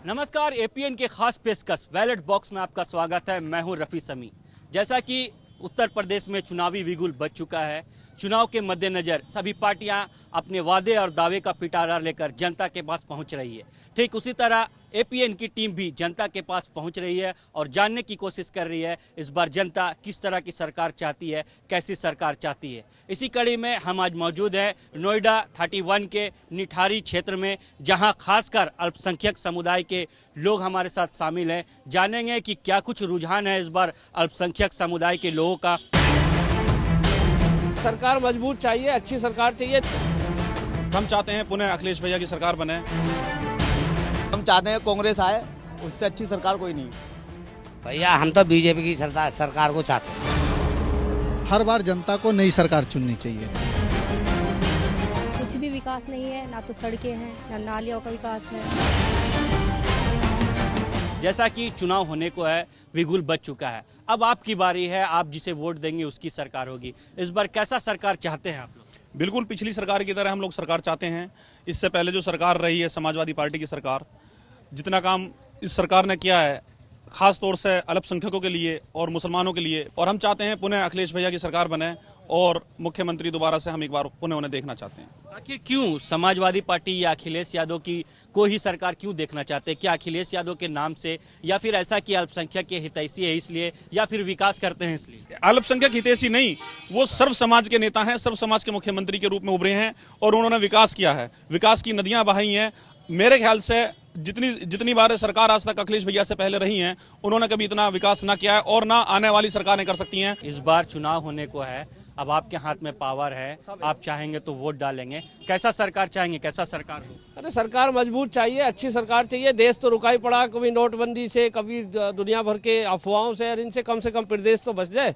नमस्कार, एपीएन के खास पेशकश बैलेट बॉक्स में आपका स्वागत है। मैं हूं रफी समी। जैसा कि उत्तर प्रदेश में चुनावी बिगुल बज चुका है, चुनाव के मद्देनजर सभी पार्टियां अपने वादे और दावे का पिटारा लेकर जनता के पास पहुंच रही है। ठीक उसी तरह एपीएन की टीम भी जनता के पास पहुंच रही है और जानने की कोशिश कर रही है इस बार जनता किस तरह की सरकार चाहती है, कैसी सरकार चाहती है। इसी कड़ी में हम आज मौजूद हैं नोएडा 31 के निठारी क्षेत्र में, जहां खासकर अल्पसंख्यक समुदाय के लोग हमारे साथ शामिल हैं। जानेंगे कि क्या कुछ रुझान है इस बार अल्पसंख्यक समुदाय के लोगों का। सरकार मजबूत चाहिए, अच्छी सरकार चाहिए। हम चाहते हैं पुनः अखिलेश भैया की सरकार बने। हम चाहते हैं कांग्रेस आए, उससे अच्छी सरकार कोई नहीं। भैया हम तो बीजेपी की सरकार को चाहते हैं। हर बार जनता को नई सरकार चुननी चाहिए। कुछ भी विकास नहीं है, ना तो सड़कें हैं, ना नालियों का विकास है। जैसा कि चुनाव होने को है, बिगुल बज चुका है, अब आपकी बारी है। आप जिसे वोट देंगे उसकी सरकार होगी। इस बार कैसा सरकार चाहते हैं आप लोग? बिल्कुल पिछली सरकार की तरह हम लोग सरकार चाहते हैं। इससे पहले जो सरकार रही है समाजवादी पार्टी की सरकार, जितना काम इस सरकार ने किया है खास तौर से अल्पसंख्यकों के लिए और मुसलमानों के लिए, और हम चाहते हैं पुनः अखिलेश भैया की सरकार बने और मुख्यमंत्री दोबारा से हम एक बार पुनः उन्हें देखना चाहते हैं। आखिर क्यों समाजवादी पार्टी या अखिलेश यादव की कोई ही सरकार क्यों देखना चाहते हैं? क्या अखिलेश यादव के नाम से, या फिर ऐसा कि अल्पसंख्यक के हितैषी है इसलिए, या फिर विकास करते हैं इसलिए? अल्पसंख्यक हितैषी नहीं, वो सर्व समाज के नेता हैं, सर्व समाज के मुख्यमंत्री के रूप में उभरे हैं और उन्होंने विकास किया है, विकास की नदियां बहाई हैं। मेरे ख्याल से जितनी बार सरकार आज तक अखिलेश भैया से पहले रही हैं, उन्होंने कभी इतना विकास ना किया है और ना आने वाली सरकारें कर सकती हैं। इस बार चुनाव होने को है, अब आपके हाथ में पावर है, आप चाहेंगे तो वोट डालेंगे। कैसा सरकार चाहेंगे, कैसा सरकार हो? अरे सरकार मजबूत चाहिए, अच्छी सरकार चाहिए। देश तो रुका ही पड़ा, कभी नोटबंदी से, कभी दुनिया भर के अफवाहों से, और इनसे कम से कम प्रदेश तो बच जाए।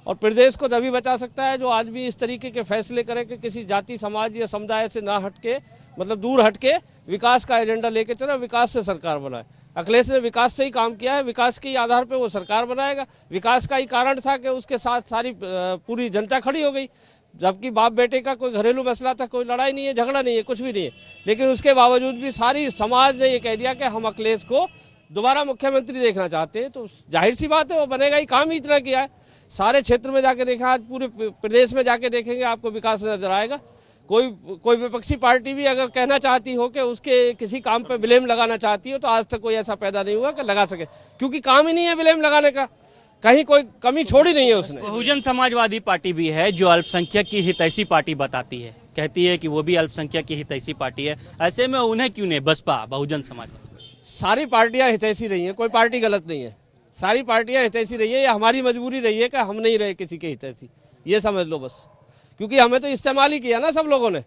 और प्रदेश को तभी बचा सकता है जो आदमी इस तरीके के फैसले करे कि किसी जाति, समाज या समुदाय से ना हटके, मतलब दूर हटके विकास का एजेंडा लेके चले, विकास से सरकार बनाए। अखिलेश ने विकास से ही काम किया है, विकास के आधार पे वो सरकार बनाएगा। विकास का ही कारण था कि उसके साथ सारी पूरी जनता खड़ी हो गई, जबकि बाप बेटे का कोई घरेलू मसला था, कोई लड़ाई नहीं है, झगड़ा नहीं है, कुछ भी नहीं है। लेकिन उसके बावजूद भी सारी समाज ने ये कह दिया कि हम अखिलेश को दोबारा मुख्यमंत्री देखना चाहते हैं। तो जाहिर सी बात है वो बनेगा ही, काम ही इतना किया है। सारे क्षेत्र में जाके देखा, आज पूरे प्रदेश में जाके देखेंगे आपको विकास नजर आएगा। कोई विपक्षी पार्टी भी अगर कहना चाहती हो कि उसके किसी काम पे ब्लेम लगाना चाहती हो, तो आज तक कोई ऐसा पैदा नहीं हुआ कि लगा सके, क्योंकि काम ही नहीं है ब्लेम लगाने का, कहीं कोई कमी छोड़ी नहीं है उसने। बहुजन समाजवादी पार्टी भी है जो अल्पसंख्यक की हितैषी पार्टी बताती है, कहती है कि वो भी अल्पसंख्यक की हितैषी पार्टी है। ऐसे में उन्हें क्यों नहीं, बसपा बहुजन समाजवादी? सारी पार्टियां हितैषी रही हैं, कोई पार्टी गलत नहीं है, सारी पार्टियां हितैषी रही है। ये हमारी मजबूरी रही है कि हम नहीं रहे किसी के हितैषी, ये समझ लो बस। क्योंकि हमें तो इस्तेमाल ही किया ना सब लोगों ने,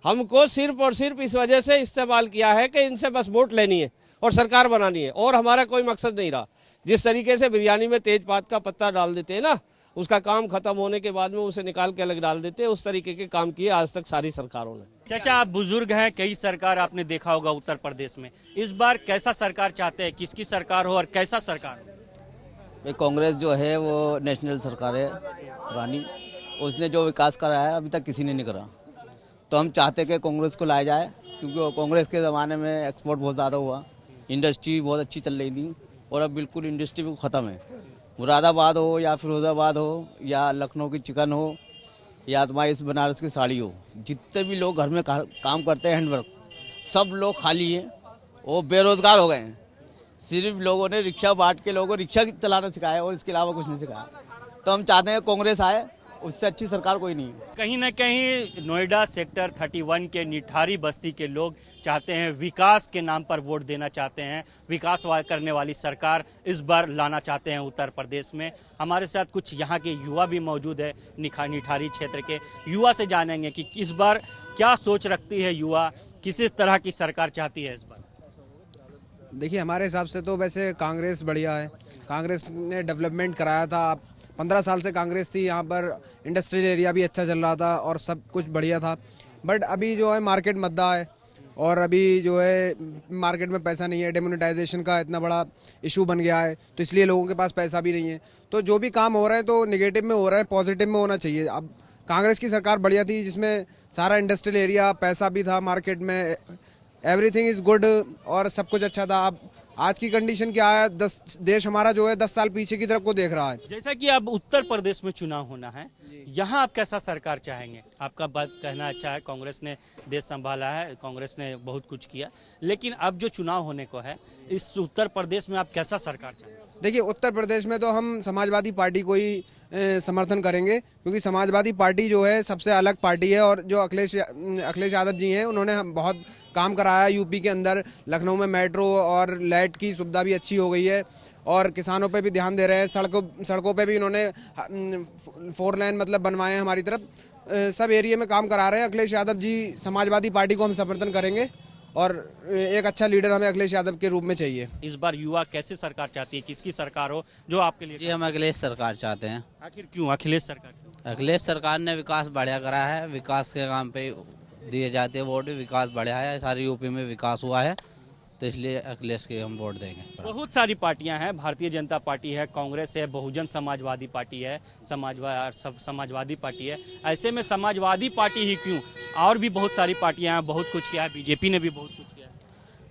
हमको सिर्फ और सिर्फ इस वजह से इस्तेमाल किया है कि इनसे बस वोट लेनी है और सरकार बनानी है, और हमारा कोई मकसद नहीं रहा। जिस तरीके से बिरयानी में तेजपात का पत्ता डाल देते हैं ना, उसका काम खत्म होने के बाद में उसे निकाल के अलग डाल देते हैं, उस तरीके के काम किए आज तक सारी सरकारों ने। चाचा, आप बुजुर्ग हैं, कई सरकार आपने देखा होगा उत्तर प्रदेश में। इस बार कैसा सरकार चाहते हैं, किसकी सरकार हो और कैसा सरकार हो? कांग्रेस जो है वो नेशनल सरकार है पुरानी, उसने जो विकास करा है अभी तक किसी ने नहीं करा। तो हम चाहते हैं कि कांग्रेस को लाया जाए, क्योंकि कांग्रेस के ज़माने में एक्सपोर्ट बहुत ज़्यादा हुआ, इंडस्ट्री बहुत अच्छी चल रही थी, और अब बिल्कुल इंडस्ट्री भी ख़त्म है। मुरादाबाद हो या फिरोजाबाद हो या लखनऊ की चिकन हो या तुम्हारी इस बनारस की साड़ी हो, जितने भी लोग घर में काम करते हैं हैंडवर्क, सब लोग खाली हैं, वो बेरोजगार हो गए हैं। सिर्फ लोगों ने रिक्शा बांट के लोगों को रिक्शा चलाना सिखाया और इसके अलावा कुछ नहीं सिखाया। तो हम चाहते हैं कांग्रेस आए, उससे अच्छी सरकार कोई नहीं है। कहीं ना कहीं नोएडा सेक्टर 31 के निठारी बस्ती के लोग चाहते हैं, विकास के नाम पर वोट देना चाहते हैं, विकास करने वाली सरकार इस बार लाना चाहते हैं उत्तर प्रदेश में। हमारे साथ कुछ यहाँ के युवा भी मौजूद है, निठारी क्षेत्र के युवा से जानेंगे कि इस बार क्या सोच रखती है युवा, किस तरह की सरकार चाहती है इस बार। देखिए, हमारे हिसाब से तो वैसे कांग्रेस बढ़िया है। कांग्रेस ने डेवलपमेंट कराया था, 15 साल से कांग्रेस थी यहाँ पर, इंडस्ट्रियल एरिया भी अच्छा चल रहा था और सब कुछ बढ़िया था। बट अभी जो है मार्केट मद्दा है, और अभी जो है मार्केट में पैसा नहीं है, डेमोनेटाइजेशन का इतना बड़ा इशू बन गया है, तो इसलिए लोगों के पास पैसा भी नहीं है। तो जो भी काम हो रहा है तो नेगेटिव में हो रहा है, पॉजिटिव में होना चाहिए। अब कांग्रेस की सरकार बढ़िया थी, जिसमें सारा इंडस्ट्रियल एरिया, पैसा भी था मार्केट में, एवरीथिंग इज़ गुड और सब कुछ अच्छा था। अब आज की कंडीशन क्या है, देश हमारा जो है 10 साल पीछे की तरफ को देख रहा है। जैसा कि अब उत्तर प्रदेश में चुनाव होना है, यहाँ आप कैसा सरकार चाहेंगे? आपका बात कहना अच्छा है, कांग्रेस ने देश संभाला है, कांग्रेस ने बहुत कुछ किया, लेकिन अब जो चुनाव होने को है इस उत्तर प्रदेश में आप कैसा सरकार चाहेंगे? देखिए, उत्तर प्रदेश में तो हम समाजवादी पार्टी को ही समर्थन करेंगे, क्योंकि समाजवादी पार्टी जो है सबसे अलग पार्टी है। और जो अखिलेश यादव जी हैं, उन्होंने बहुत काम कराया यूपी के अंदर। लखनऊ में मेट्रो और लाइट की सुविधा भी अच्छी हो गई है और किसानों पे भी ध्यान दे रहे हैं। सड़कों पे भी इन्होंने 4 लेन मतलब बनवाए हैं हमारी तरफ। सब एरिया में काम करा रहे हैं अखिलेश यादव जी। समाजवादी पार्टी को हम समर्थन करेंगे और एक अच्छा लीडर हमें अखिलेश यादव के रूप में चाहिए। इस बार युवा कैसे सरकार चाहती है, किसकी सरकार हो जो आपके लिए? जी, हम अखिलेश सरकार चाहते हैं। आखिर क्यों अखिलेश सरकार क्यों? अखिलेश सरकार ने विकास बढ़िया करा है, विकास के काम पे दिए जाते हैं वोट। विकास बढ़िया है, सारी यूपी में विकास हुआ है, तो इसलिए अखिलेश के हम वोट देंगे। बहुत सारी पार्टियां हैं, भारतीय जनता पार्टी है, कांग्रेस है, बहुजन समाजवादी पार्टी है, समाजवादी पार्टी है। ऐसे में समाजवादी पार्टी ही क्यों? और भी बहुत सारी पार्टियां हैं, बहुत कुछ किया है, बीजेपी ने भी बहुत कुछ किया है।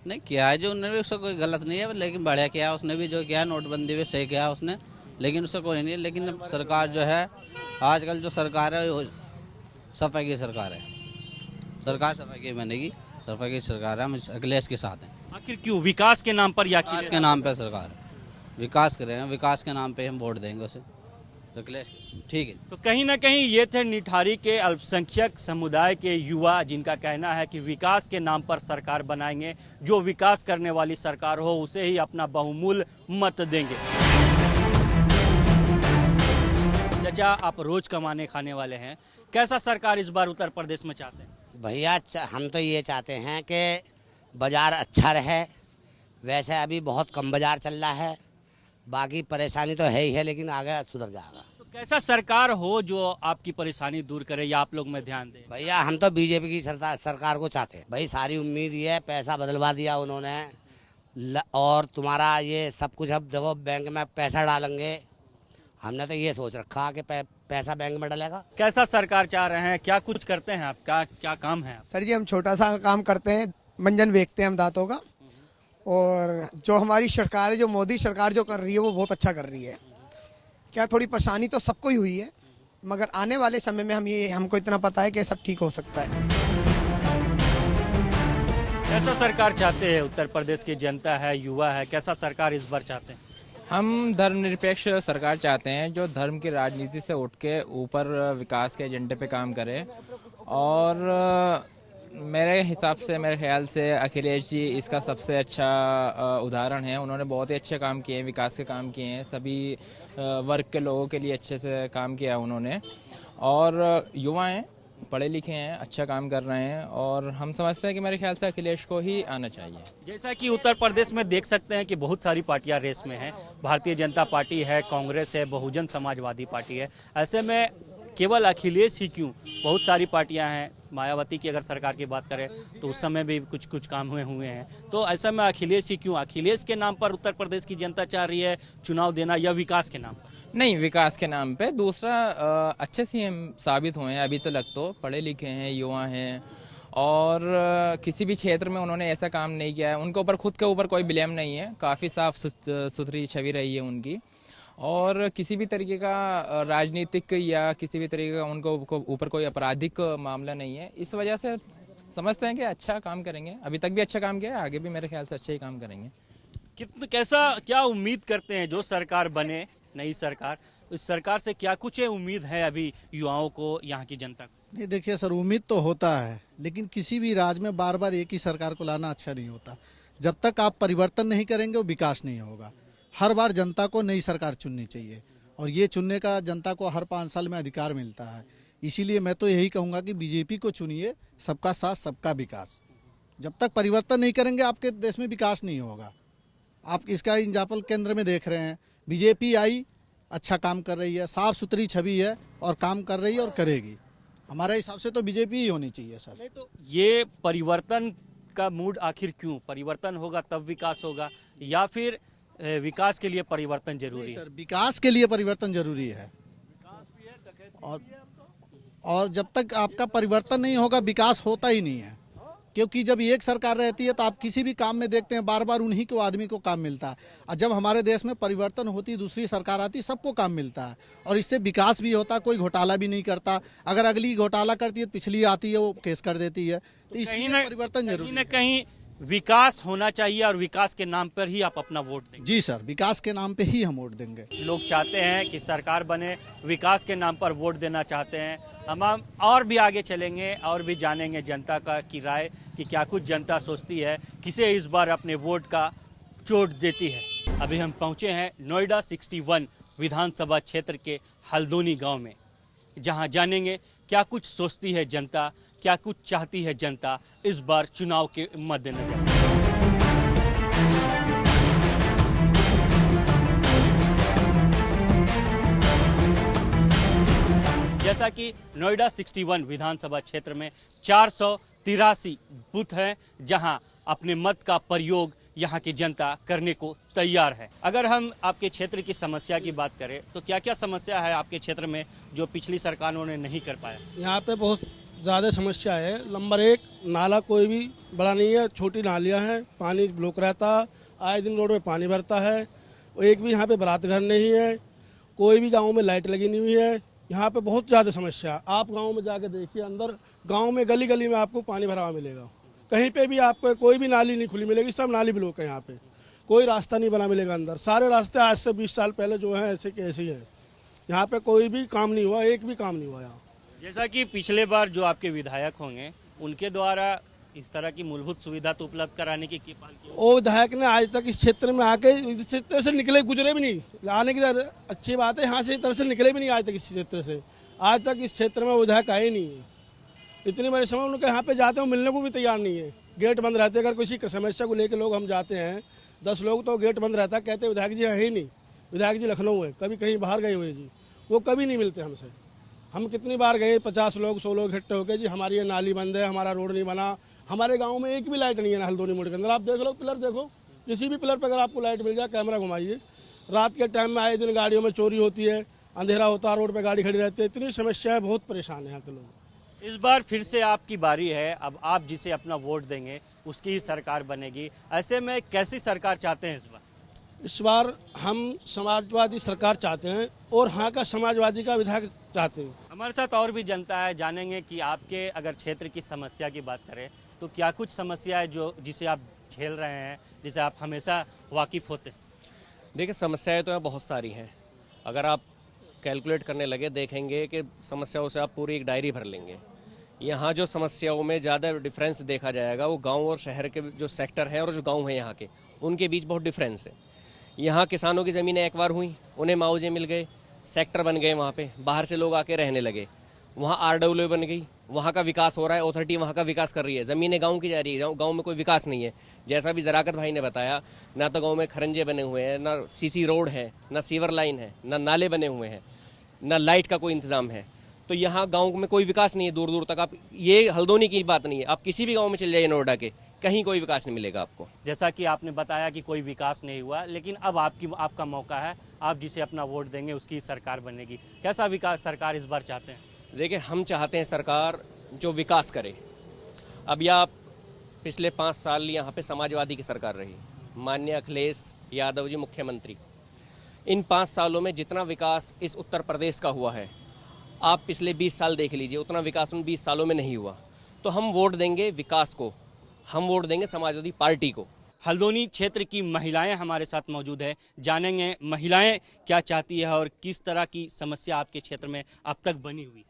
नहीं किया है जो उन्होंने भी, उससे कोई गलत नहीं है, लेकिन बढ़िया किया है उसने भी। जो किया नोटबंदी में सही किया उसने, लेकिन उससे कोई नहीं है। लेकिन सरकार जो है आजकल जो सरकार है वो सफाई की सरकार है। सरकार सफाई की बनेगी, सफाई की सरकार है, हम अखिलेश के साथ हैं। आखिर क्यों? विकास के नाम पर या विकास के नाम पे सरकार विकास कर रहे हैं, विकास के नाम पे हम वोट देंगे उसे, अखिलेश। ठीक है। तो कहीं ना कहीं ये थे निठारी के अल्पसंख्यक समुदाय के युवा, जिनका कहना है कि विकास के नाम पर सरकार बनाएंगे, जो विकास करने वाली सरकार हो उसे ही अपना बहुमूल्य मत देंगे। चाचा, आप रोज कमाने खाने वाले हैं, कैसा सरकार इस बार उत्तर प्रदेश में चाहते हैं? भैया हम तो ये चाहते हैं कि बाज़ार अच्छा रहे। वैसे अभी बहुत कम बाज़ार चल रहा है, बाकी परेशानी तो है ही है, लेकिन आगे सुधर जाएगा। तो कैसा सरकार हो जो आपकी परेशानी दूर करे या आप लोग में ध्यान दें? भैया हम तो बीजेपी की सरकार को चाहते हैं। भाई सारी उम्मीद ये है, पैसा बदलवा दिया उन्होंने और तुम्हारा ये सब कुछ। अब देखो बैंक में पैसा डालेंगे, हमने तो ये सोच रखा कि पैसा बैंक में डलेगा। कैसा सरकार चाह रहे हैं, क्या कुछ करते हैं आप, क्या काम है? सर जी, हम छोटा सा काम करते हैं, मंजन बेचते हैं हम दांतों का। और जो हमारी सरकार है, जो मोदी सरकार जो कर रही है वो बहुत अच्छा कर रही है। क्या थोड़ी परेशानी तो सबको ही हुई है, मगर आने वाले समय में हमको इतना पता है कि सब ठीक हो सकता है। कैसा सरकार चाहते हैं? उत्तर प्रदेश की जनता है, युवा है, कैसा सरकार इस बार चाहते हैं? हम धर्मनिरपेक्ष सरकार चाहते हैं, जो धर्म की राजनीति से उठ के ऊपर विकास के एजेंडे पे काम करे। और मेरे हिसाब से, मेरे ख्याल से अखिलेश जी इसका सबसे अच्छा उदाहरण है। उन्होंने बहुत ही अच्छे काम किए हैं, विकास के काम किए हैं, सभी वर्ग के लोगों के लिए अच्छे से काम किया उन्होंने। और युवा हैं, पढ़े लिखे हैं, अच्छा काम कर रहे हैं, और हम समझते हैं कि मेरे ख्याल से अखिलेश को ही आना चाहिए। जैसा कि उत्तर प्रदेश में देख सकते हैं कि बहुत सारी पार्टियां रेस में हैं, भारतीय जनता पार्टी है, कांग्रेस है, बहुजन समाजवादी पार्टी है। ऐसे में केवल अखिलेश ही क्यों? बहुत सारी पार्टियां हैं। मायावती की अगर सरकार की बात करें तो उस समय भी कुछ काम हुए हैं। तो ऐसे में अखिलेश ही क्यों? अखिलेश के नाम पर उत्तर प्रदेश की जनता चाह रही है चुनाव देना, या विकास के नाम पर? नहीं, विकास के नाम पे। दूसरा, अच्छे सीएम साबित हुए हैं अभी तक, तो पढ़े लिखे हैं, युवा हैं, और किसी भी क्षेत्र में उन्होंने ऐसा काम नहीं किया है। उनके ऊपर, खुद के ऊपर कोई ब्लेम नहीं है, काफ़ी साफ सुथरी छवि रही है उनकी। और किसी भी तरीके का राजनीतिक या किसी भी तरीके का उनको ऊपर कोई आपराधिक मामला नहीं है। इस वजह से समझते हैं कि अच्छा काम करेंगे। अभी तक भी अच्छा काम किया है, आगे भी मेरे ख्याल से अच्छा ही काम करेंगे। क्या उम्मीद करते हैं जो सरकार बने, नई सरकार, उस सरकार से क्या कुछ उम्मीद है अभी युवाओं को, यहाँ की जनता को? नहीं, देखिए सर, उम्मीद तो होता है, लेकिन किसी भी राज्य में बार बार एक ही सरकार को लाना अच्छा नहीं होता। जब तक आप परिवर्तन नहीं करेंगे वो विकास नहीं होगा। हर बार जनता को नई सरकार चुननी चाहिए, और ये चुनने का जनता को हर 5 साल में अधिकार मिलता है। इसीलिए मैं तो यही कहूँगा कि बीजेपी को चुनिए, सबका साथ सबका विकास। जब तक परिवर्तन नहीं करेंगे आपके देश में विकास नहीं होगा। आप इसका एग्जाम्पल केंद्र में देख रहे हैं, बीजेपी आई, अच्छा काम कर रही है, साफ सुथरी छवि है और काम कर रही है और करेगी। हमारे हिसाब से तो बीजेपी ही होनी चाहिए सर। नहीं तो ये परिवर्तन का मूड आखिर क्यों? परिवर्तन होगा तब विकास होगा, या फिर विकास के लिए परिवर्तन जरूरी है? सर, विकास के लिए परिवर्तन जरूरी है, और जब तक आपका परिवर्तन नहीं होगा विकास होता ही नहीं है। क्योंकि जब एक सरकार रहती है तो आप किसी भी काम में देखते हैं बार बार उन्हीं को आदमी को काम मिलता है, और जब हमारे देश में परिवर्तन होती है, दूसरी सरकार आती है, सबको काम मिलता है और इससे विकास भी होता है, कोई घोटाला भी नहीं करता। अगर अगली घोटाला करती है तो पिछली आती है वो केस कर देती है। तो इसलिए परिवर्तन जरूरी कहीं न कहीं विकास होना चाहिए और विकास के नाम पर ही आप अपना वोट देंगे। जी सर, विकास के नाम पे ही हम वोट देंगे। लोग चाहते हैं कि सरकार बने, विकास के नाम पर वोट देना चाहते हैं। हम और भी आगे चलेंगे और भी जानेंगे जनता का की राय कि क्या कुछ जनता सोचती है, किसे इस बार अपने वोट का चोट देती है। अभी हम पहुंचे हैं नोएडा 61 विधानसभा क्षेत्र के हल्द्वानी गांव में, जहां जानेंगे क्या कुछ सोचती है जनता, क्या कुछ चाहती है जनता इस बार चुनाव के मद्देनजर। जैसा कि नोएडा 61 विधानसभा क्षेत्र में 483 बूथ हैं, जहां अपने मत का प्रयोग यहाँ की जनता करने को तैयार है। अगर हम आपके क्षेत्र की समस्या की बात करें तो क्या क्या समस्या है आपके क्षेत्र में जो पिछली सरकारों ने नहीं कर पाया? यहाँ पे बहुत ज़्यादा समस्या है। नंबर 1, नाला कोई भी बड़ा नहीं है, छोटी नालियाँ हैं, पानी ब्लॉक रहता, आए दिन रोड में पानी भरता है। एक भी यहाँ पे बारात घर नहीं है, कोई भी गांव में लाइट लगी नहीं हुई है। यहाँ पे बहुत ज़्यादा समस्या। आप गांव में जाके देखिए, अंदर गांव में गली गली में आपको पानी भरा हुआ मिलेगा। कहीं पे भी आपको कोई भी नाली नहीं खुली मिलेगी, सब नाली ब्लॉक है। यहाँ पे कोई रास्ता नहीं बना मिलेगा अंदर। सारे रास्ते आज से 20 साल पहले जो है ऐसे के ऐसे ही हैं। यहाँ पे कोई भी काम नहीं हुआ, एक भी काम नहीं हुआ यहाँ। जैसा कि पिछले बार जो आपके विधायक होंगे उनके द्वारा इस तरह की मूलभूत सुविधा तो उपलब्ध कराने की पहल की। वो विधायक ने आज तक इस क्षेत्र में आके इस क्षेत्र से निकले गुजरे भी नहीं। आने की अच्छी बात है, यहाँ से इस तरह से निकले भी नहीं आज तक इस क्षेत्र से। आज तक इस क्षेत्र में विधायक आए नहीं है। इतनी बड़ी समय उनके यहाँ पे जाते हैं, मिलने को भी तैयार नहीं है। गेट बंद रहते। अगर किसी समस्या को लेकर लोग हम जाते हैं 10 लोग, तो गेट बंद रहता है, कहते विधायक जी है ही नहीं, विधायक जी लखनऊ है, कभी कहीं बाहर गए हुए जी, वो कभी नहीं मिलते हमसे। हम कितनी बार गए, 50 लोग 100 लोग इकट्ठे होकर जी हमारी ये नाली बंद है, हमारा रोड नहीं बना। हमारे गांव में एक भी लाइट नहीं है ना हल्द्वानी मोड़ के अंदर। आप देख लो, पिलर देखो, किसी भी पिलर पर अगर आपको लाइट मिल जाए, कैमरा घुमाइए। रात के टाइम में आए दिन गाड़ियों में चोरी होती है, अंधेरा होता है, रोड पे गाड़ी खड़ी रहती है। इतनी समस्या है, बहुत परेशान है यहाँ के लोग। इस बार फिर से आपकी बारी है। अब आप जिसे अपना वोट देंगे उसकी ही सरकार बनेगी। ऐसे में कैसी सरकार चाहते हैं इस बार? इस बार हम समाजवादी सरकार चाहते हैं और यहाँ का समाजवादी का विधायक चाहते हैं। हमारे साथ और भी जनता है, जानेंगे कि आपके अगर क्षेत्र की समस्या की बात करें तो क्या कुछ समस्या है जो जिसे आप झेल रहे हैं, जिसे आप हमेशा वाकिफ़ होते हैं? देखिए, समस्याएं तो यहाँ बहुत सारी हैं। अगर आप कैलकुलेट करने लगे देखेंगे कि समस्याओं से आप पूरी एक डायरी भर लेंगे। यहाँ जो समस्याओं में ज़्यादा डिफरेंस देखा जाएगा वो गांव और शहर के जो सेक्टर हैं और जो गांव हैं यहाँ के, उनके बीच बहुत डिफरेंस है। यहाँ किसानों की ज़मीनें एक बार हुई, उन्हें मुआवजे मिल गए, सेक्टर बन गए, वहाँ पे बाहर से लोग आके रहने लगे। वहाँ RWA बन गई, वहाँ का विकास हो रहा है, अथॉरिटी वहाँ का विकास कर रही है। ज़मीनें गांव की जा रही है, गांव में कोई विकास नहीं है। जैसा भी ज़राकत भाई ने बताया, ना तो गांव में खरंजे बने हुए हैं, ना CC रोड है, ना सीवर लाइन है, ना नाले बने हुए हैं, ना लाइट का कोई इंतज़ाम है। तो यहाँ गांव में कोई विकास नहीं है दूर दूर तक। आप ये हल्द्वानी की बात नहीं है, आप किसी भी गाँव में चले जाइए नोएडा के, कहीं कोई विकास नहीं मिलेगा आपको। जैसा कि आपने बताया कि कोई विकास नहीं हुआ, लेकिन अब आपका मौका है, आप जिसे अपना वोट देंगे उसकी सरकार बनेगी। कैसा विकास सरकार इस बार चाहते हैं? देखिए, हम चाहते हैं सरकार जो विकास करे। अब यह पिछले 5 साल यहाँ पे समाजवादी की सरकार रही, माननीय अखिलेश यादव जी मुख्यमंत्री। इन 5 सालों में जितना विकास इस उत्तर प्रदेश का हुआ है, आप पिछले 20 साल देख लीजिए, उतना विकास उन 20 सालों में नहीं हुआ। तो हम वोट देंगे विकास को, हम वोट देंगे समाजवादी पार्टी को। हल्द्वानी क्षेत्र की महिलाएं हमारे साथ मौजूद है, जानेंगे महिलाएं क्या चाहती है और किस तरह की समस्या आपके क्षेत्र में अब तक बनी हुई।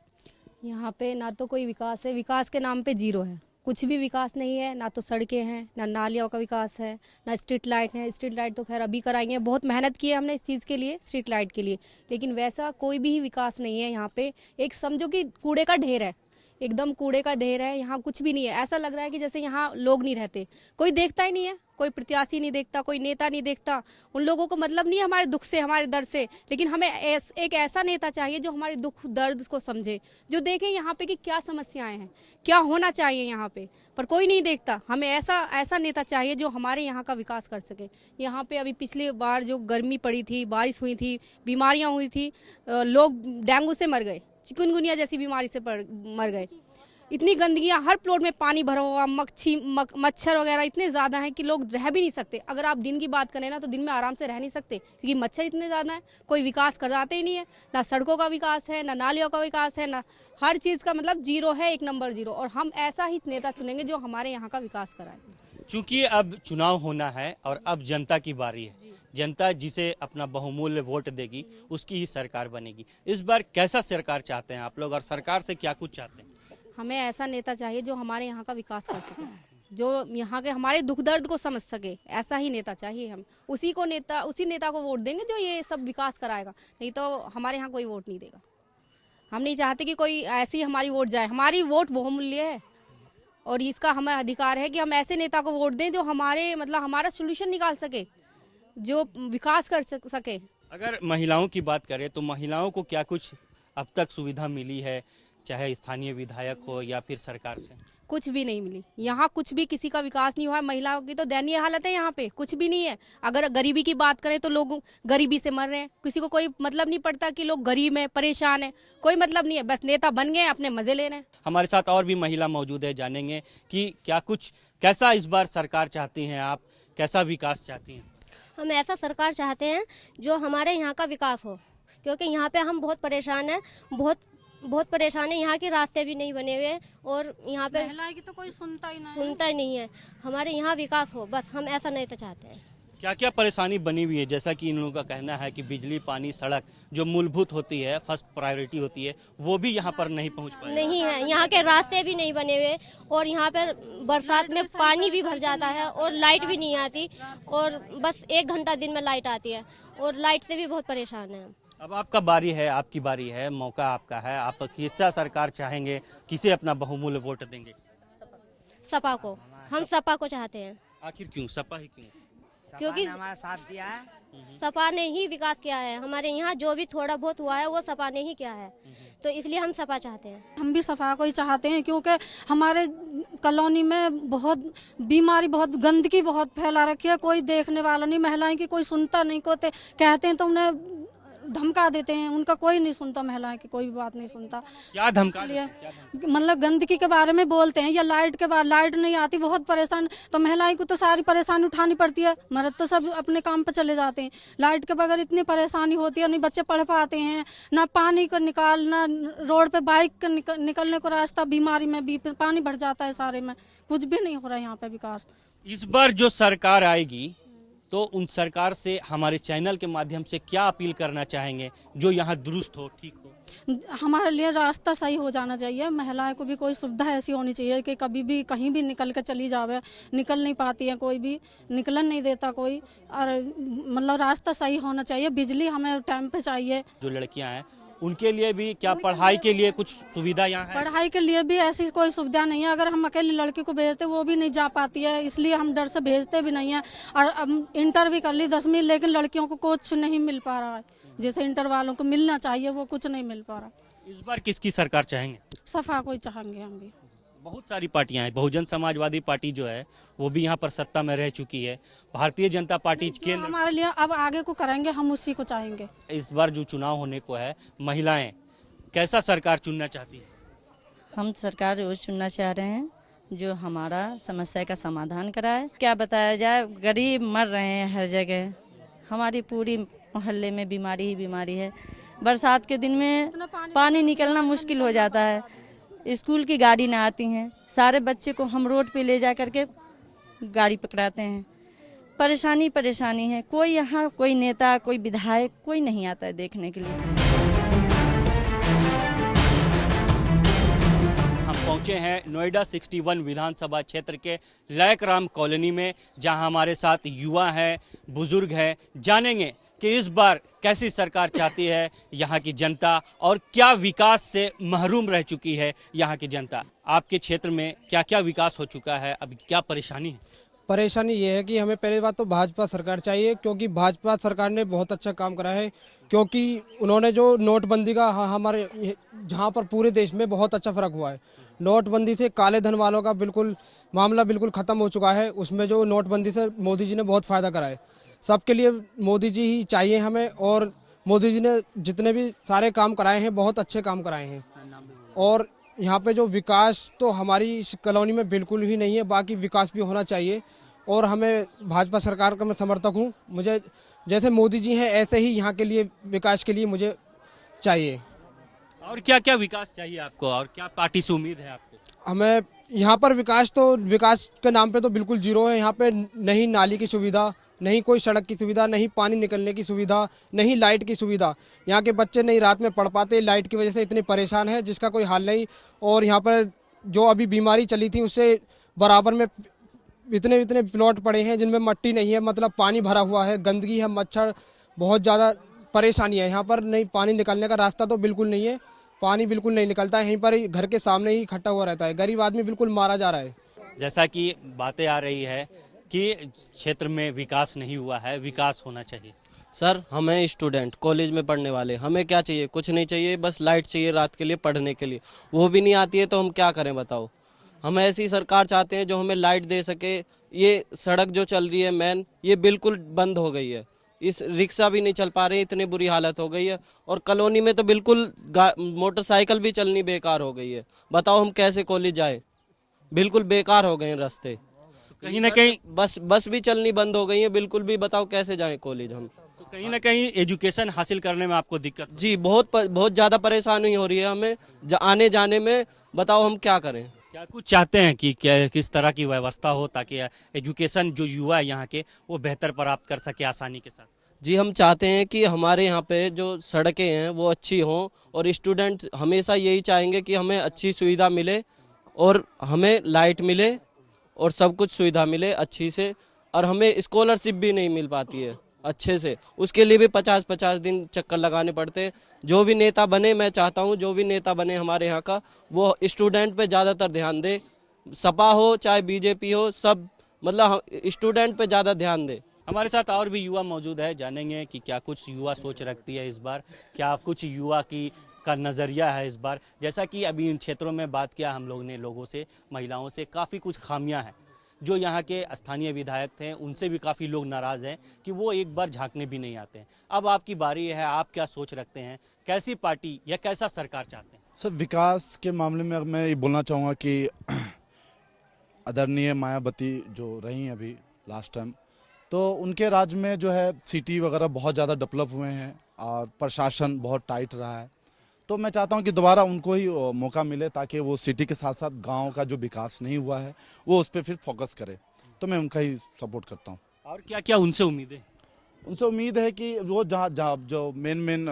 यहाँ पे ना तो कोई विकास है, विकास के नाम पे जीरो है, कुछ भी विकास नहीं है। ना तो सड़कें हैं, ना नालियों का विकास है, ना स्ट्रीट लाइट है। स्ट्रीट लाइट तो खैर अभी कराएंगे, बहुत मेहनत की है हमने इस चीज़ के लिए, स्ट्रीट लाइट के लिए, लेकिन वैसा कोई भी विकास नहीं है यहाँ पे। एक समझो कि कूड़े का ढेर है, एकदम कूड़े का ढेर है। यहाँ कुछ भी नहीं है, ऐसा लग रहा है कि जैसे यहाँ लोग नहीं रहते, कोई देखता ही नहीं है, कोई प्रत्याशी नहीं देखता, कोई नेता नहीं देखता। उन लोगों को मतलब नहीं है हमारे दुख से, हमारे दर्द से, लेकिन हमें एक ऐसा नेता चाहिए जो हमारे दुख दर्द को समझे, जो देखे यहाँ पे कि क्या समस्याएं हैं, क्या होना चाहिए यहाँ पे, पर कोई नहीं देखता। हमें ऐसा नेता चाहिए जो हमारे यहाँ का विकास कर सके। यहाँ पे अभी पिछली बार जो गर्मी पड़ी थी, बारिश हुई थी, बीमारियाँ हुई थी, लोग डेंगू से मर गए, चिकनगुनिया जैसी बीमारी से मर गए। इतनी गंदगियाँ, हर प्लॉट में पानी भरा हुआ, मच्छर वगैरह इतने ज़्यादा हैं कि लोग रह भी नहीं सकते। अगर आप दिन की बात करें ना तो दिन में आराम से रह नहीं सकते, क्योंकि मच्छर इतने ज़्यादा हैं। कोई विकास कराते ही नहीं है, ना सड़कों का विकास है, ना नालियों का विकास है, ना हर चीज़ का मतलब जीरो है, एक नंबर जीरो। और हम ऐसा ही नेता चुनेंगे जो हमारे यहाँ का विकास कराए। चूंकि अब चुनाव होना है और अब जनता की बारी है, जनता जिसे अपना बहुमूल्य वोट देगी उसकी ही सरकार बनेगी। इस बार कैसा सरकार चाहते हैं आप लोग, और सरकार से क्या कुछ चाहते हैं? हमें ऐसा नेता चाहिए जो हमारे यहाँ का विकास कर सके, जो यहाँ के हमारे दुख दर्द को समझ सके, ऐसा ही नेता चाहिए। हम उसी नेता को वोट देंगे जो ये सब विकास कराएगा, नहीं तो हमारे यहाँ कोई वोट नहीं देगा। हम नहीं चाहते कि कोई ऐसी हमारी वोट जाए। हमारी वोट बहुमूल्य है और इसका हमें अधिकार है कि हम ऐसे नेता को वोट दें जो हमारा सोल्यूशन निकाल सके, जो विकास कर सके। अगर महिलाओं की बात करें तो महिलाओं को क्या कुछ अब तक सुविधा मिली है, चाहे स्थानीय विधायक हो या फिर सरकार से? कुछ भी नहीं मिली। यहाँ कुछ भी किसी का विकास नहीं हुआ है। महिलाओं की तो दयनीय हालत है, यहाँ पे कुछ भी नहीं है। अगर गरीबी की बात करें तो लोग गरीबी से मर रहे हैं, किसी को कोई मतलब नहीं पड़ता कि लोग गरीब हैं, परेशान हैं, कोई मतलब नहीं है। बस नेता बन गए, अपने मजे ले रहे हैं। हमारे साथ और भी महिला मौजूद है, जानेंगे कि कैसा इस बार सरकार चाहती हैं आप, कैसा विकास चाहती हैं? हम ऐसा सरकार चाहते हैं जो हमारे यहाँ का विकास हो, क्योंकि यहाँ पे हम बहुत परेशान हैं, बहुत परेशान है। यहाँ के रास्ते भी नहीं बने हुए और यहाँ पे महिलाएं की तो कोई सुनता ही नहीं है। हमारे यहाँ विकास हो, बस हम ऐसा नहीं तो चाहते हैं। क्या क्या परेशानी बनी हुई है? जैसा कि इन लोगों का कहना है कि बिजली, पानी, सड़क जो मूलभूत होती है, फर्स्ट प्रायोरिटी होती है, वो भी यहाँ पर नहीं पहुँच पाए। नहीं है, यहाँ के रास्ते भी नहीं बने हुए और यहाँ पर बरसात में पानी भी भर जाता है और लाइट भी नहीं आती, और बस 1 घंटा दिन में लाइट आती है और लाइट से भी बहुत परेशान है। अब आपका बारी है, आपकी बारी है, मौका आपका है। आप कैसा सरकार चाहेंगे, किसे अपना बहुमूल्य वोट देंगे? सपा को, हम सपा को चाहते हैं। आखिर क्यों सपा ही क्यों? क्योंकि हमारा साथ दिया है, सपा ने ही विकास किया है। हमारे यहाँ जो भी थोड़ा बहुत हुआ है वो सपा ने ही किया है, तो इसलिए हम सपा चाहते हैं। हम भी सफा को ही चाहते हैं, क्योंकि हमारे कॉलोनी में बहुत बीमारी, बहुत गंदगी बहुत फैला रखी है। कोई देखने वाला नहीं, महिलाएं की कोई सुनता नहीं, को कहते हैं तो उन्हें धमका देते हैं, उनका कोई नहीं सुनता, महिलाएं की कोई बात नहीं सुनता। क्या धमका? मतलब गंदगी के बारे में बोलते हैं या लाइट के बारे, लाइट नहीं आती, बहुत परेशान। तो महिलाएं को तो सारी परेशानी उठानी पड़ती है, मर्द तो सब अपने काम पे चले जाते हैं। लाइट के बगैर इतनी परेशानी होती है, नहीं बच्चे पढ़ पाते हैं, ना पानी को निकालना, रोड पे बाइक का निकलने को रास्ता, बीमारी में भी पानी भर जाता है, सारे में कुछ भी नहीं हो रहा है यहाँ पे विकास। इस बार जो सरकार आएगी तो उन सरकार से हमारे चैनल के माध्यम से क्या अपील करना चाहेंगे जो यहाँ दुरुस्त हो, ठीक हो? हमारे लिए रास्ता सही हो जाना चाहिए। महिलाएं को भी कोई सुविधा ऐसी होनी चाहिए कि कभी भी कहीं भी निकल के चली जावे, निकल नहीं पाती है, कोई भी निकलन नहीं देता कोई, और मतलब रास्ता सही होना चाहिए। बिजली हमें टाइम पे चाहिए। जो लड़कियां हैं उनके लिए भी क्या पढ़ाई के लिए कुछ सुविधा यहाँ है? पढ़ाई के लिए भी ऐसी कोई सुविधा नहीं है। अगर हम अकेली लड़की को भेजते वो भी नहीं जा पाती है, इसलिए हम डर से भेजते भी नहीं है। और अब इंटर भी कर ली 10वीं, लेकिन लड़कियों को कुछ नहीं मिल पा रहा है, जैसे इंटर वालों को मिलना चाहिए वो कुछ नहीं मिल पा रहा। इस बार किसकी सरकार चाहेंगे? सफा को ही चाहेंगे हम भी। बहुत सारी पार्टियां हैं, बहुजन समाजवादी पार्टी जो है वो भी यहाँ पर सत्ता में रह चुकी है, भारतीय जनता पार्टी केंद्र। हमारे लिए अब आगे को करेंगे, हम उसी को चाहेंगे। इस बार जो चुनाव होने को है, महिलाएं कैसा सरकार चुनना चाहती हैं? हम सरकार वो चुनना चाह रहे हैं जो हमारा समस्या का समाधान कराए। क्या बताया जाए, गरीब मर रहे हैं हर जगह, हमारी पूरी मोहल्ले में बीमारी ही बीमारी है। बरसात के दिन में पानी निकलना मुश्किल हो जाता है, स्कूल की गाड़ी ना आती हैं, सारे बच्चे को हम रोड पे ले जा करके गाड़ी पकड़ाते हैं। परेशानी है। कोई यहाँ कोई नेता, कोई विधायक, कोई नहीं आता है देखने के लिए। हम पहुंचे हैं नोएडा 61 विधानसभा क्षेत्र के लायक राम कॉलोनी में, जहां हमारे साथ युवा हैं, बुजुर्ग हैं। जानेंगे कि इस बार कैसी सरकार चाहती है यहाँ की जनता और क्या विकास से महरूम रह चुकी है यहाँ की जनता। आपके क्षेत्र में क्या क्या विकास हो चुका है, अभी क्या परेशानी है? परेशानी ये है कि हमें पहली बात तो भाजपा सरकार चाहिए, क्योंकि भाजपा सरकार ने बहुत अच्छा काम करा है। क्योंकि उन्होंने जो नोटबंदी का हमारे जहाँ पर पूरे देश में बहुत अच्छा फर्क हुआ है। नोटबंदी से काले धन वालों का मामला बिल्कुल ख़त्म हो चुका है। उसमें जो नोटबंदी से मोदी जी ने बहुत फ़ायदा करा है। सबके लिए मोदी जी ही चाहिए हमें, और मोदी जी ने जितने भी सारे काम कराए हैं बहुत अच्छे काम कराए हैं। और यहाँ पे जो विकास तो हमारी इस कॉलोनी में बिल्कुल भी नहीं है, बाकी विकास भी होना चाहिए। और हमें भाजपा सरकार का मैं समर्थक हूँ। मुझे जैसे मोदी जी हैं ऐसे ही यहाँ के लिए विकास के लिए मुझे चाहिए। और क्या क्या विकास चाहिए आपको, और क्या पार्टी से उम्मीद है आपको? हमें यहाँ पर विकास के नाम पे तो बिल्कुल जीरो है। यहाँ पे नहीं नाली की सुविधा, नहीं कोई सड़क की सुविधा, नहीं पानी निकलने की सुविधा, नहीं लाइट की सुविधा। यहाँ के बच्चे नहीं रात में पढ़ पाते, लाइट की वजह से इतने परेशान हैं जिसका कोई हाल नहीं। और यहाँ पर जो अभी बीमारी चली थी उससे बराबर में इतने इतने प्लॉट पड़े हैं जिनमें मट्टी नहीं है, मतलब पानी भरा हुआ है, गंदगी है, मच्छर, बहुत ज़्यादा परेशानी है। यहाँ पर नहीं पानी निकलने का रास्ता तो बिल्कुल नहीं है, पानी बिल्कुल नहीं निकलता है। यहीं पर ही घर के सामने ही इकट्ठा हुआ रहता है। गरीब आदमी बिल्कुल मारा जा रहा है। जैसा कि बातें आ रही है कि क्षेत्र में विकास नहीं हुआ है, विकास होना चाहिए। सर हमें स्टूडेंट कॉलेज में पढ़ने वाले, हमें क्या चाहिए? कुछ नहीं चाहिए, बस लाइट चाहिए रात के लिए पढ़ने के लिए। वो भी नहीं आती है तो हम क्या करें बताओ। हम ऐसी सरकार चाहते हैं जो हमें लाइट दे सके। ये सड़क जो चल रही है मेन, ये बिल्कुल बंद हो गई है। इस रिक्शा भी नहीं चल पा रहे, इतनी बुरी हालत हो गई है। और कॉलोनी में तो बिल्कुल मोटरसाइकिल भी चलनी बेकार हो गई है। बताओ हम कैसे कॉलेज जाए? बिल्कुल बेकार हो गए हैं रास्ते। कहीं ना कहीं बस भी चलनी बंद हो गई है बिल्कुल भी। बताओ कैसे जाएं कॉलेज हम? तो कहीं ना कहीं एजुकेशन हासिल करने में आपको दिक्कत? जी बहुत ज़्यादा परेशानी हो रही है हमें आने जाने में। बताओ हम क्या करें? क्या कुछ चाहते हैं कि क्या किस तरह की व्यवस्था हो ताकि एजुकेशन जो युवा है यहाँ के वो बेहतर प्राप्त कर सके आसानी के साथ? जी हम चाहते हैं कि हमारे यहाँ पे जो सड़कें हैं वो अच्छी हों, और स्टूडेंट हमेशा यही चाहेंगे कि हमें अच्छी सुविधा मिले और हमें लाइट मिले और सब कुछ सुविधा मिले अच्छी से। और हमें स्कॉलरशिप भी नहीं मिल पाती है अच्छे से, उसके लिए भी 50-50 दिन चक्कर लगाने पड़ते हैं। जो भी नेता बने, मैं चाहता हूँ जो भी नेता बने हमारे यहाँ का, वो स्टूडेंट पे ज़्यादातर ध्यान दे। सपा हो चाहे बीजेपी हो, सब मतलब स्टूडेंट पे ज़्यादा ध्यान दे। हमारे साथ और भी युवा मौजूद है, जानेंगे कि क्या कुछ युवा सोच रखती है इस बार, क्या कुछ युवा का नज़रिया है इस बार। जैसा कि अभी इन क्षेत्रों में बात किया हम लोग ने, लोगों से, महिलाओं से, काफ़ी कुछ खामियां हैं। जो यहाँ के स्थानीय विधायक थे उनसे भी काफ़ी लोग नाराज़ हैं कि वो एक बार झांकने भी नहीं आते हैं। अब आपकी बारी है, आप क्या सोच रखते हैं, कैसी पार्टी या कैसा सरकार चाहते हैं? सर विकास के मामले में मैं ये बोलना चाहूँगा कि आदरणीय मायावती जो रही अभी लास्ट टाइम, तो उनके राज में जो है सिटी वगैरह बहुत ज़्यादा डेवलप हुए हैं और प्रशासन बहुत टाइट रहा है। तो मैं चाहता हूं कि दोबारा उनको ही मौका मिले ताकि वो सिटी के साथ साथ गांव का जो विकास नहीं हुआ है वो उस पर फिर फोकस करे। तो मैं उनका ही सपोर्ट करता हूं। और क्या क्या उनसे उम्मीद है? उनसे उम्मीद है कि वो जहाँ जो मेन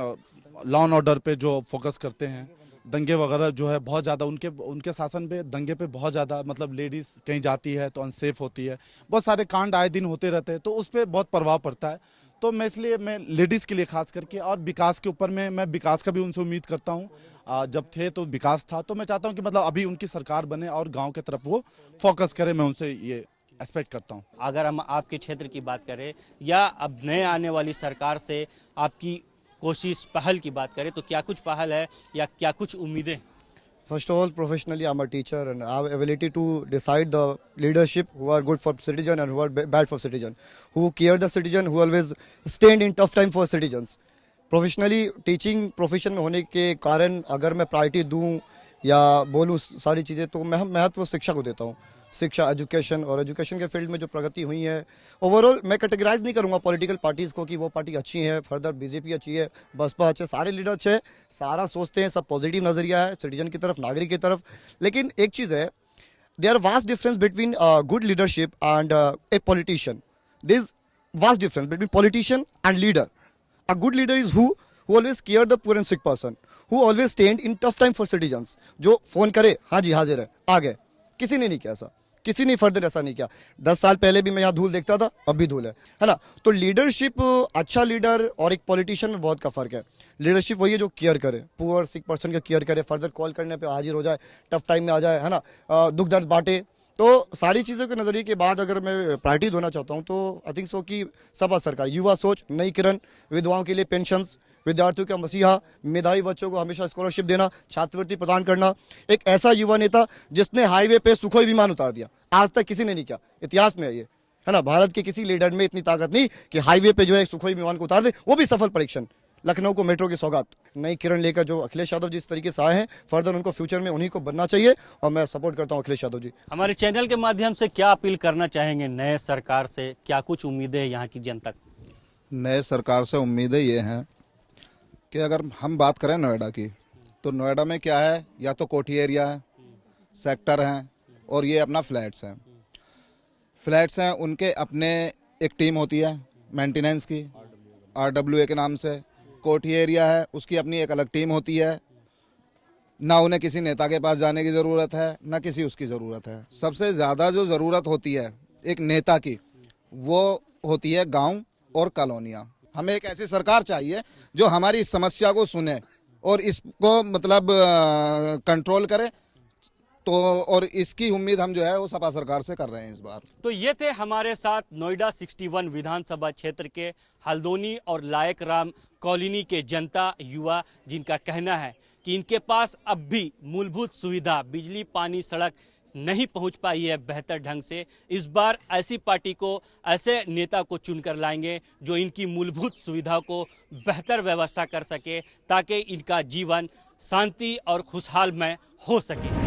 लॉ एंड ऑर्डर पे जो फोकस करते हैं, दंगे वगैरह जो है बहुत ज़्यादा उनके शासन पे दंगे पे बहुत ज़्यादा, मतलब लेडीज़ कहीं जाती है तो अनसेफ होती है, बहुत सारे कांड आए दिन होते रहते हैं, तो उस पर बहुत प्रभाव पड़ता है। तो मैं इसलिए मैं लेडीज़ के लिए खास करके, और विकास के ऊपर में मैं विकास का भी उनसे उम्मीद करता हूँ। जब थे तो विकास था, तो मैं चाहता हूँ कि मतलब अभी उनकी सरकार बने और गाँव की तरफ वो फोकस करे। मैं उनसे ये एक्सपेक्ट करता हूँ। अगर हम आपके क्षेत्र की बात करें या अब नए आने वाली सरकार से आपकी कोशिश, पहल की बात करें, तो क्या कुछ पहल है या क्या कुछ उम्मीदें? First of all, professionally, I'm a teacher and I have ability to decide the leadership who are good for citizen and who are bad for citizen, who care the citizen, who always stand in tough time for citizens. Professionally, teaching profession में होने के कारण अगर मैं priority दूं या बोलूं सारी चीज़ें, तो मैं महत्व शिक्षा को देता हूं। शिक्षा, एजुकेशन, और एजुकेशन के फील्ड में जो प्रगति हुई है ओवरऑल, मैं कैटेगराइज नहीं करूंगा पॉलिटिकल पार्टीज़ को कि वो पार्टी अच्छी है, फर्दर बीजेपी अच्छी है, बसपा अच्छे, सारे लीडर अच्छे, सारा सोचते हैं, सब पॉजिटिव नज़रिया है सिटीजन की तरफ, नागरिक की तरफ। लेकिन एक चीज़ है, there vast difference between good leadership and a politician. There is vast difference between politician and leader. A good leader is who always care the poor and sick person, who always stand in tough time for citizens, जो phone करे हाँ जी हाजिर है, आ गए। किसी ने नहीं किया ऐसा, किसी ने फर्दर ऐसा नहीं किया। 10 साल पहले भी मैं यहाँ धूल देखता था, अब भी धूल है ना। तो लीडरशिप, अच्छा लीडर और एक पॉलिटिशियन में बहुत का फर्क है। लीडरशिप वही है जो केयर करे, पुअर सिक पर्सन का केयर करे, फर्दर कॉल करने पे हाजिर हो जाए, टफ टाइम में आ जाए, है ना, दुख दर्द बांटे। तो सारी चीज़ों के नज़रिए के बाद अगर मैं प्रायोरिटी देना चाहता हूँ तो आई थिंक सो कि सपा सरकार, युवा सोच, नई किरण, विधवाओं के लिए पेंशन्स, विद्यार्थियों का मसीहा, मेधावी बच्चों को हमेशा स्कॉलरशिप देना, छात्रवृत्ति प्रदान करना। एक ऐसा युवा नेता जिसने हाईवे पे सुखोई विमान उतार दिया, आज तक किसी ने नहीं किया, इतिहास में है ये, है ना। भारत के किसी लीडर में इतनी ताकत नहीं कि हाईवे पे जो है सुखोई विमान को उतार दे, वो भी सफल परीक्षण। लखनऊ को मेट्रो की सौगात नई किरण लेकर जो अखिलेश यादव जिस तरीके से आए हैं, फर्दर उनको फ्यूचर में उन्हीं को बनना चाहिए और मैं सपोर्ट करता हूं अखिलेश यादव जी। हमारे चैनल के माध्यम से क्या अपील करना चाहेंगे नए सरकार से, क्या कुछ उम्मीदें हैं यहाँ की जनता को? नए सरकार से उम्मीदें ये हैं कि अगर हम बात करें नोएडा की, तो नोएडा में क्या है, या तो कोठी एरिया है, सेक्टर हैं और ये अपना फ्लैट्स हैं। फ्लैट्स हैं, उनके अपने एक टीम होती है मेंटेनेंस की, RWA के नाम से। कोठी एरिया है, उसकी अपनी एक अलग टीम होती है। ना उन्हें किसी नेता के पास जाने की ज़रूरत है, ना किसी उसकी ज़रूरत है। सबसे ज़्यादा जो ज़रूरत होती है एक नेता की, वो होती है गांव और कॉलोनियाँ। हमें एक ऐसी सरकार चाहिए जो हमारी इस समस्या को सुने और इसको मतलब कंट्रोल करे। तो और इसकी उम्मीद हम जो है वो सपा सरकार से कर रहे हैं इस बार। तो ये थे हमारे साथ नोएडा 61 विधानसभा क्षेत्र के हल्द्वानी और लायक राम कॉलोनी के जनता युवा, जिनका कहना है कि इनके पास अब भी मूलभूत सुविधा बिजली, पानी, सड़क नहीं पहुंच पाई है बेहतर ढंग से। इस बार ऐसी पार्टी को, ऐसे नेता को चुनकर लाएंगे जो इनकी मूलभूत सुविधाओं को बेहतर व्यवस्था कर सके, ताकि इनका जीवन शांति और खुशहाल में हो सके।